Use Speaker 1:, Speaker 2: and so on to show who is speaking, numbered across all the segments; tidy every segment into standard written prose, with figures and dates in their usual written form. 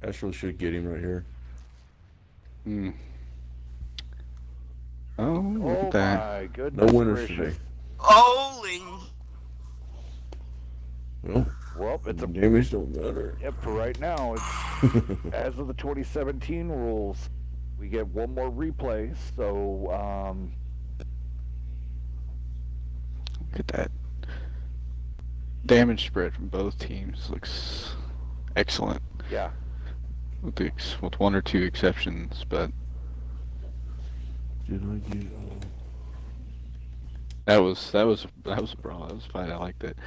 Speaker 1: Astro should get him right here.
Speaker 2: Hmm. Oh, look
Speaker 3: Oh
Speaker 2: at that.
Speaker 3: my
Speaker 1: No
Speaker 3: goodness
Speaker 1: winners
Speaker 3: gracious.
Speaker 1: today.
Speaker 4: Bowling.
Speaker 1: Well,
Speaker 3: Well, it's a
Speaker 1: damage don't matter.
Speaker 3: yep. For right now, it's as of the 2017 rules. We get one more replay, so
Speaker 2: Look at that. Damage spread from both teams looks excellent.
Speaker 3: yeah.
Speaker 2: With one or two exceptions, but
Speaker 1: Did I get?
Speaker 2: that was a brawl. That was a fight. I liked it.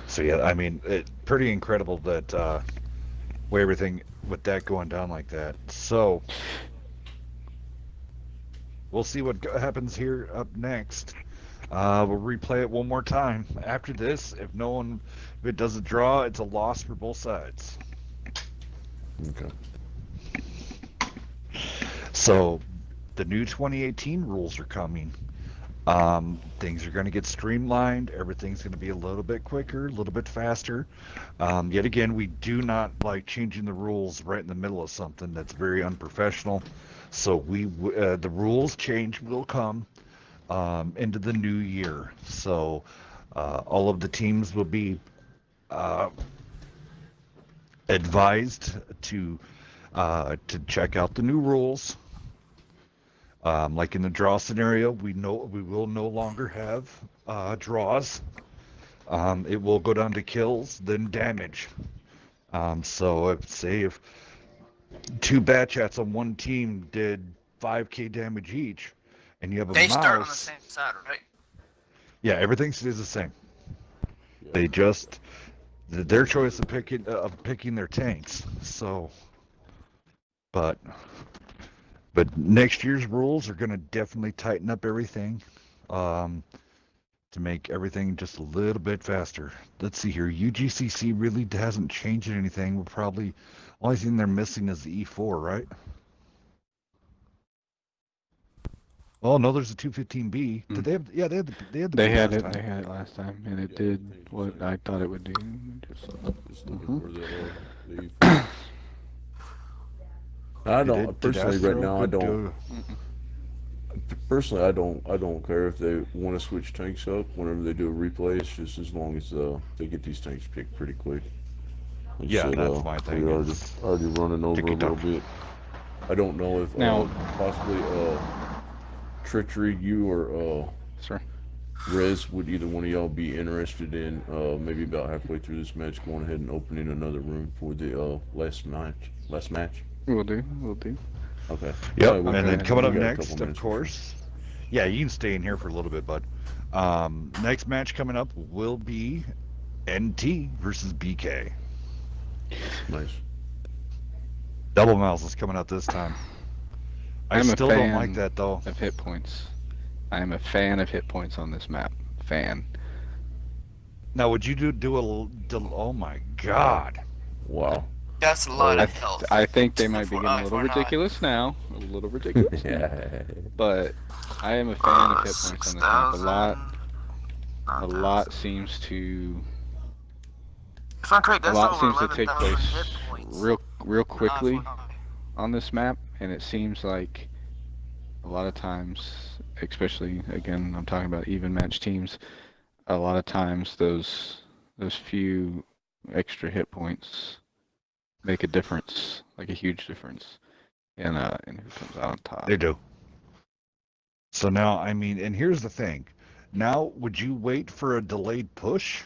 Speaker 3: So yeah, I mean, pretty incredible that way everything with that going down like that. So we'll see what happens here up next. We'll replay it one more time. After this, if it doesn't draw, it's a loss for both sides.
Speaker 1: Okay.
Speaker 3: So the new 2018 rules are coming. Things are going to get streamlined. Everything's going to be a little bit quicker, a little bit faster. Yet again, we do not like changing the rules right in the middle of something. That's very unprofessional. So the rules change will come into the new year. So all of the teams will be advised to check out the new rules. Like in the draw scenario, we will no longer have draws. It will go down to kills, then damage. So if two Batchats on one team did 5k damage each, and you have a
Speaker 4: They
Speaker 3: mouse,
Speaker 4: start on the same side, right?
Speaker 3: yeah, everything stays the same. They just their choice of picking their tanks. So, but next year's rules are going to definitely tighten up everything to make everything just a little bit faster. Let's see here. UGCC really hasn't changed anything. We're probably only thing they're missing is the E4, right? Oh no, there's a 215B. Did they have? Yeah, they had the.
Speaker 2: They
Speaker 3: B
Speaker 2: had
Speaker 3: last
Speaker 2: it.
Speaker 3: time.
Speaker 2: They had it last time, and it did what I thought it would do.
Speaker 1: Just looking for the I don't personally right now. I don't. Personally, I don't care if they want to switch tanks up whenever they do a replay. It's just as long as they get these tanks picked pretty quick. Like
Speaker 3: Yeah,
Speaker 1: said,
Speaker 3: that's my thing.
Speaker 1: We're already running over a little bit. I don't know if
Speaker 2: Now-
Speaker 1: possibly Treachery, you or
Speaker 2: Sorry.
Speaker 1: Rez, would either one of y'all be interested in maybe about halfway through this match going ahead and opening another room for the last match?
Speaker 2: We'll do. We'll do.
Speaker 1: Okay.
Speaker 3: Yep.
Speaker 1: Yeah,
Speaker 3: And then coming
Speaker 1: we
Speaker 3: up
Speaker 1: got a
Speaker 3: next,
Speaker 1: couple
Speaker 3: of
Speaker 1: minutes for sure.
Speaker 3: course. Yeah, you can stay in here for a little bit, bud. Next match coming up will be NT versus BK.
Speaker 1: Nice.
Speaker 3: Double mouse is coming out this time. I
Speaker 2: I'm a
Speaker 3: still don't
Speaker 2: fan
Speaker 3: like that though.
Speaker 2: of hit points. I am a fan of hit points on this map. Fan.
Speaker 3: Now, would you do oh my god.
Speaker 1: Wow.
Speaker 4: That's a lot of health.
Speaker 2: I think they might be
Speaker 4: For
Speaker 2: getting a little
Speaker 4: I4NI.
Speaker 2: ridiculous now. A little ridiculous now.
Speaker 1: Yeah.
Speaker 2: But I am a fan of hit points on this map.
Speaker 4: 6,000.
Speaker 2: A lot seems to
Speaker 4: If I'm correct,
Speaker 2: a
Speaker 4: that's
Speaker 2: lot
Speaker 4: over
Speaker 2: seems to take
Speaker 4: 11,000
Speaker 2: place
Speaker 4: hit points.
Speaker 2: real quickly
Speaker 4: I4NI.
Speaker 2: on this map, and it seems like a lot of times, especially again, I'm talking about even match teams, a lot of times those few extra hit points make a difference, like a huge difference in who comes out on top.
Speaker 3: They do. So now, I mean, and here's the thing. Now, would you wait for a delayed push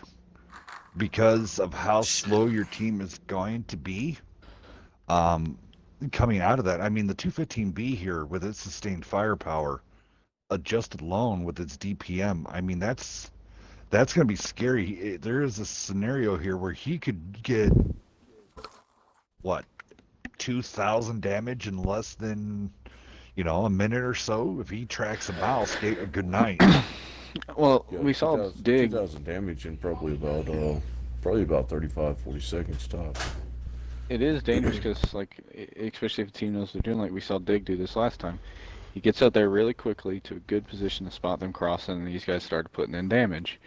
Speaker 3: because of how slow your team is going to be? Coming out of that, I mean, the 215B here with its sustained firepower, adjusted alone with its DPM, I mean, that's going to be scary. There is a scenario here where he could get, what, 2,000 damage in less than, a minute or so if he tracks a mouse. Good night.
Speaker 2: Well,
Speaker 1: Yeah,
Speaker 2: we saw
Speaker 1: 2,000
Speaker 2: Dig.
Speaker 1: 2,000 damage in probably about 35, 40 seconds top.
Speaker 2: It is dangerous because, like, especially if the team knows they're doing, like we saw Dig do this last time. He gets out there really quickly to a good position to spot them crossing, and these guys started putting in damage.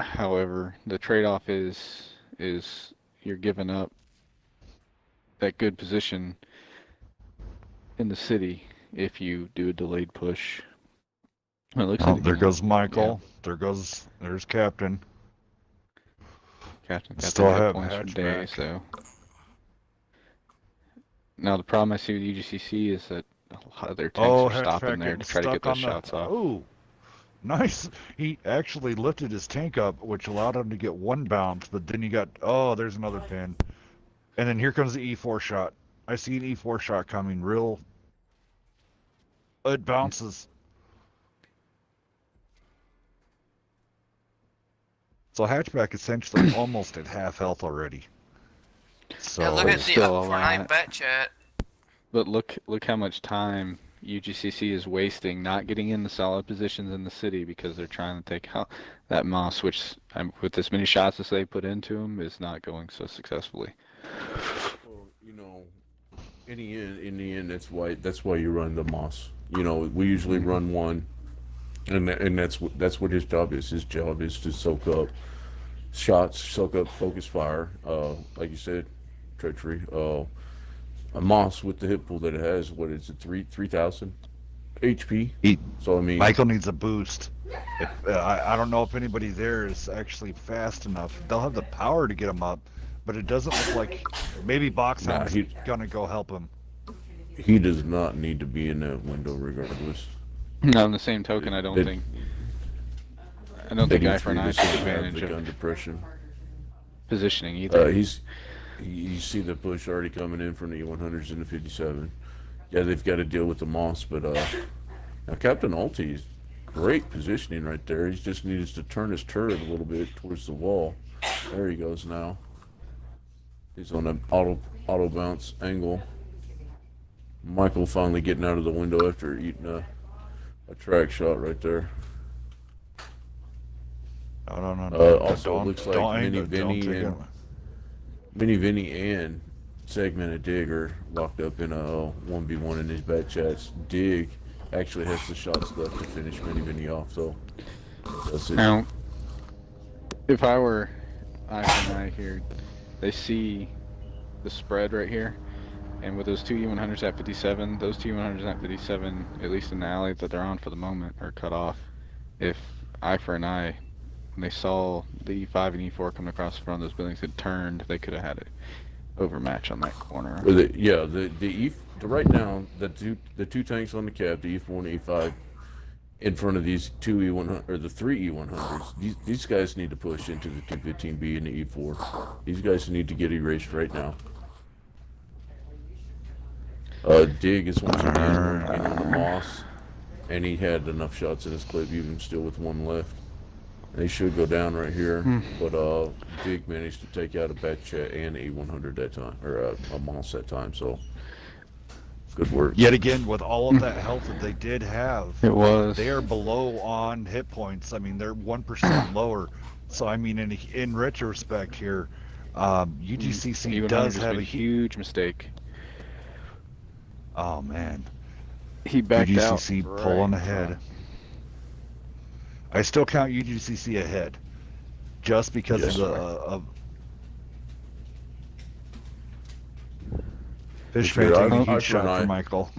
Speaker 2: However, the trade-off is you're giving up that good position in the city if you do a delayed push. Well, it looks
Speaker 3: Oh,
Speaker 2: like
Speaker 3: there
Speaker 2: again,
Speaker 3: goes Michael. There's Captain.
Speaker 2: Captain got
Speaker 3: Still
Speaker 2: the hit
Speaker 3: have
Speaker 2: points from Day,
Speaker 3: hatchback.
Speaker 2: so. Now the problem I see with UGCC is that a lot of their tanks
Speaker 3: Oh,
Speaker 2: are stopping
Speaker 3: hatchback
Speaker 2: there
Speaker 3: getting
Speaker 2: to try to get
Speaker 3: stuck
Speaker 2: those
Speaker 3: on the.
Speaker 2: shots off.
Speaker 3: Oh, nice. He actually lifted his tank up, which allowed him to get one bounce, but then you got. Oh, there's another pin. And then here comes the E4 shot. I see an E4 shot coming. Real. It bounces. So hatchback essentially almost at half health already. So
Speaker 4: Yeah, look at the
Speaker 2: still a
Speaker 4: I4NI
Speaker 2: lot.
Speaker 4: bet chat.
Speaker 2: But look how much time UGCC is wasting not getting in the solid positions in the city because they're trying to take out that Moss, which with as many shots as they put into him is not going so successfully.
Speaker 1: Well, in the end, that's why you run the Moss. We usually run one, and that's what his job is. His job is to soak up shots, soak up focus fire. Like you said, treachery. A Moss with the hit pool that it has, what is it, 3,000 HP? So I mean,
Speaker 3: Michael needs a boost. I don't know if anybody there is actually fast enough. They'll have the power to get him up, but it doesn't look like maybe Boxhound's gonna go help him.
Speaker 1: he does not need to be in that window regardless.
Speaker 2: Now, on the same token, I don't think I4NI took advantage
Speaker 1: the gun
Speaker 2: of
Speaker 1: depression.
Speaker 2: positioning either.
Speaker 1: You see the push already coming in from the E100s and the 57. Yeah, they've got to deal with the Moss, but now Captain Ulti's great positioning right there. He just needs to turn his turret a little bit towards the wall. There he goes now. He's on an auto bounce angle. Michael finally getting out of the window after eating a track shot right there.
Speaker 3: No.
Speaker 1: Also, looks like Mini Vinny and Segmented Dig are locked up in a 1v1 in these bad chats. Dig actually has the shots left to finish Mini Vinny off, so that's it.
Speaker 2: Now, if I were I4NI here, they see the spread right here, and with those two E100s at 57, those two E100s at 57, at least in the alley that they're on for the moment, are cut off. If I4NI, when they saw the E5 and E4 coming across the front of those buildings, had turned, they could have had it overmatch on that corner.
Speaker 1: Right now the two tanks on the cap, the E4 and E5, in front of these two E100 or the three E100s. These guys need to push into the 215B and the E4. These guys need to get erased right now. Dig is once again working on the Moss, and he had enough shots in his clip, even still with one left. They should go down right here, but Dig managed to take out a Batchat and E100 that time, or a Moss that time. So good work.
Speaker 3: Yet again, with all of that health that they did have,
Speaker 2: they
Speaker 3: are below on hit points. I mean, they're 1% lower. So I mean, in retrospect here, UGCC does have a
Speaker 2: huge mistake.
Speaker 3: Oh man,
Speaker 2: he backed out.
Speaker 3: UGCC pulling ahead. I still count UGCC ahead, just because of Fishman taking a huge shot for Michael.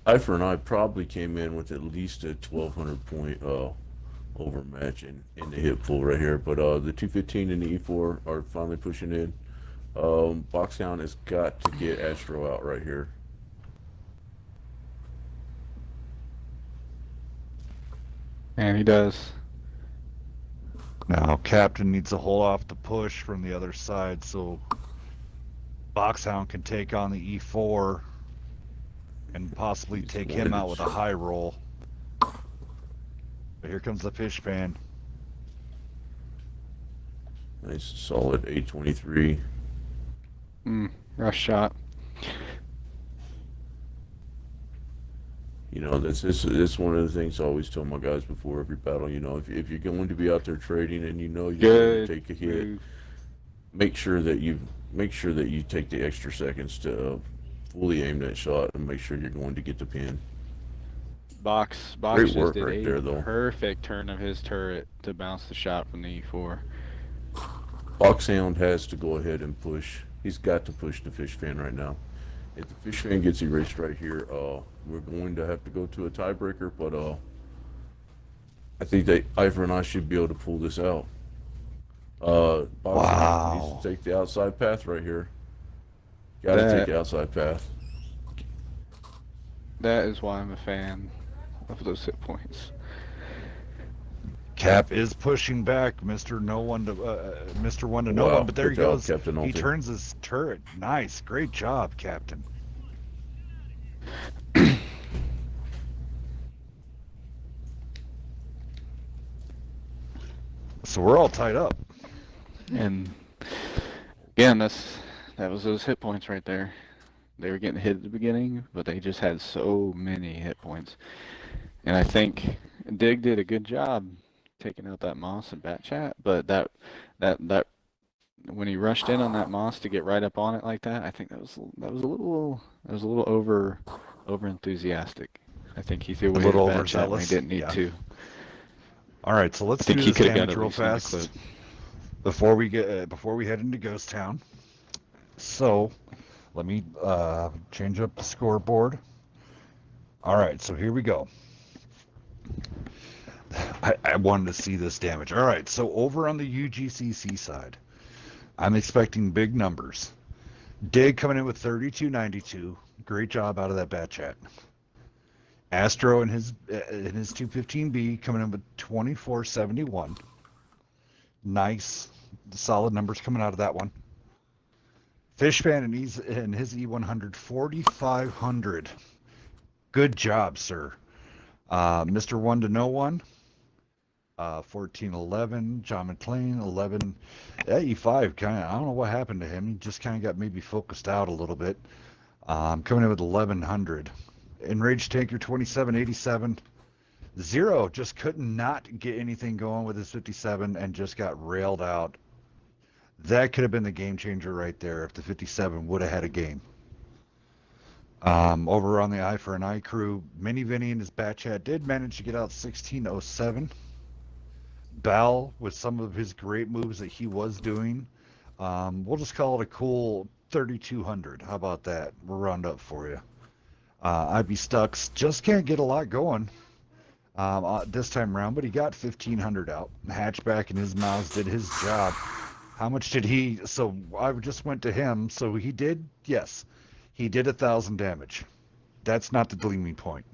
Speaker 1: I4NI probably came in with at least a 1,200 point overmatch in the hit pool right here, but the 215 and the E4 are finally pushing in. Boxhound has got to get Astro out right here.
Speaker 2: And he does.
Speaker 3: Now Captain needs to hold off the push from the other side so Boxhound can take on the E4 and possibly take him out with a high roll. But here comes the fish pan.
Speaker 1: Nice solid 823.
Speaker 2: Rush shot.
Speaker 1: That's one of the things I always tell my guys before every battle. If you're going to be out there trading and you're going to take a hit, make sure that you take the extra seconds to fully aim that shot and make sure you're going to get the pin.
Speaker 2: Box
Speaker 1: Great
Speaker 2: just
Speaker 1: work
Speaker 2: did
Speaker 1: right
Speaker 2: a
Speaker 1: there, though.
Speaker 2: perfect turn of his turret to bounce the shot from the E4.
Speaker 1: Foxhound has to go ahead and push. He's got to push the fish fan right now. If the fish fan gets erased right here, we're going to have to go to a tiebreaker. But I think that I4NI should be able to pull this out. Foxhound needs
Speaker 3: Wow.
Speaker 1: to take the outside path right here. Got to take the outside path.
Speaker 2: That is why I'm a fan of those hit points.
Speaker 3: Cap is pushing back, Mr. No One to Mr. One to No
Speaker 1: Wow,
Speaker 3: One, but there
Speaker 1: good
Speaker 3: he
Speaker 1: job,
Speaker 3: goes.
Speaker 1: Captain
Speaker 3: He
Speaker 1: Ulti.
Speaker 3: turns his turret. Nice, great job, Captain. So we're all tied up.
Speaker 2: And again, that was those hit points right there. They were getting hit at the beginning, but they just had so many hit points. And I think Dig did a good job taking out that Moss and Bat Chat, but that when he rushed in on that Moss to get right up on it like that, I think that was a little over enthusiastic. I think he threw away his
Speaker 3: little
Speaker 2: Bat Chat when he
Speaker 3: overzealous,
Speaker 2: didn't need
Speaker 3: yeah.
Speaker 2: to.
Speaker 3: All right, so let's
Speaker 2: I think
Speaker 3: do
Speaker 2: he
Speaker 3: this
Speaker 2: could have got
Speaker 3: damage
Speaker 2: at
Speaker 3: real
Speaker 2: least another
Speaker 3: fast
Speaker 2: clip.
Speaker 3: before we head into Ghost Town. So let me change up the scoreboard. All right, so here we go. I wanted to see this damage. All right, so over on the UGCC side, I'm expecting big numbers. Dig coming in with 3292. Great job out of that Bat Chat. Astro in his 215B coming in with 2471. Nice, solid numbers coming out of that one. Fishfan and his E100 4500. Good job, sir. Mr. One to No One. 1411. John McClain 11. That E5 kind of, I don't know what happened to him. He just kind of got maybe focused out a little bit. Coming in with 1100. Enraged Tanker 2787. Zero just could not get anything going with his 57 and just got railed out. That could have been the game changer right there if the 57 would have had a game. Over on the I4NI crew, Mini Vinny and his Bat Chat did manage to get out 1607. Bal, with some of his great moves that he was doing, we'll just call it a cool 3200. How about that? We'll round up for you. IB Stucks just can't get a lot going this time around, but he got 1500 out. Hatchback and his mouse did his job. How much did he? So I just went to him. So he did, yes, he did 1,000 damage. That's not the gleaming point.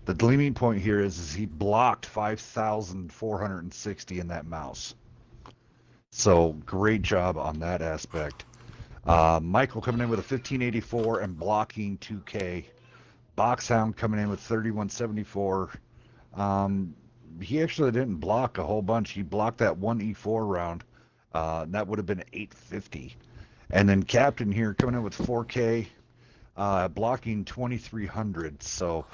Speaker 3: The gleaming point here is he blocked 5,460 in that mouse. So great job on that aspect. Michael coming in with a 1584 and blocking 2K. Boxhound coming in with 3174. He actually didn't block a whole bunch. He blocked that one E4 round. That would have been 850. And then Captain here coming in with 4K, blocking 2300. So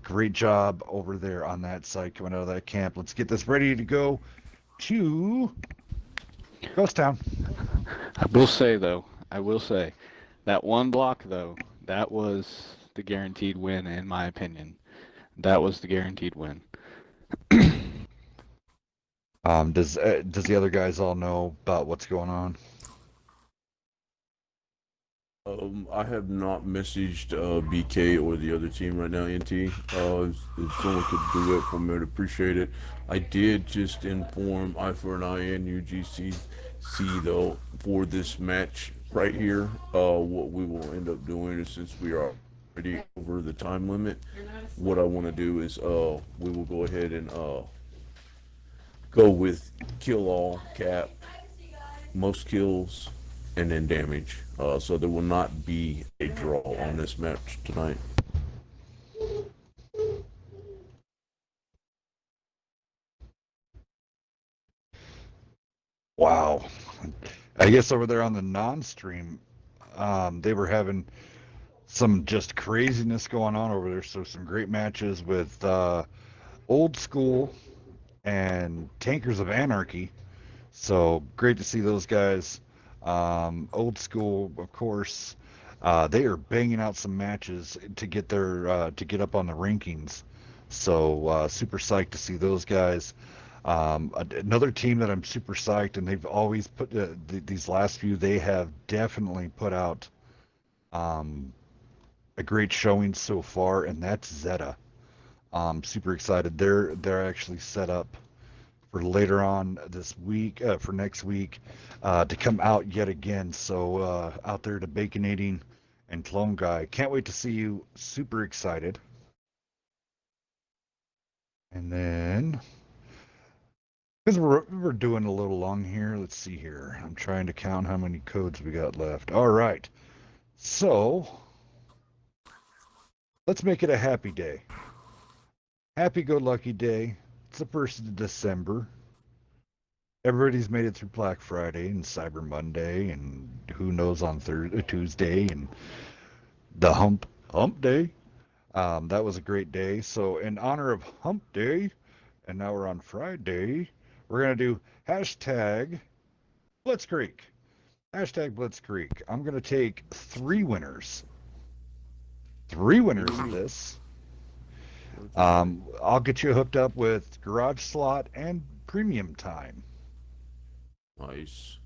Speaker 3: great job over there on that side coming out of that camp. Let's get this ready to go to Ghost Town.
Speaker 2: I will say that one block though, that was the guaranteed win in my opinion. That was the guaranteed win.
Speaker 3: Does the other guys all know about what's going on?
Speaker 1: I have not messaged BK or the other team right now, NT. If someone could do that for me, I'd appreciate it. I did just inform I4NI and UGCC, though, for this match right here. What we will end up doing is, since we are already over the time limit, what I want to do is we will go ahead and go with kill all, cap, most kills, and then damage. So there will not be a draw on this match tonight.
Speaker 3: Wow. I guess over there on the non-stream, they were having some just craziness going on over there. So some great matches with Old School and Tankers of Anarchy. So great to see those guys. Old School, of course, they are banging out some matches to get their to get up on the rankings. So super psyched to see those guys. Another team that I'm super psyched, and they've always put these last few, they have definitely put out a great showing so far, and that's Zeta. Super excited. They're actually set up for later on this week, for next week, to come out yet again. So out there to Baconating and Clone Guy. Can't wait to see you. Super excited. And then, because we're doing a little long here, let's see here. I'm trying to count how many codes we got left. All right. So let's make it a happy day. Happy-go-lucky day. It's the 1st of December. Everybody's made it through Black Friday and Cyber Monday, and who knows on Tuesday, and the Hump Day. That was a great day. So in honor of Hump Day, and now we're on Friday, we're gonna do hashtag Blitzkrieg. Hashtag Blitzkrieg. I'm gonna take 3 winners. 3 winners of this. I'll get you hooked up with garage slot and premium time.
Speaker 1: Nice.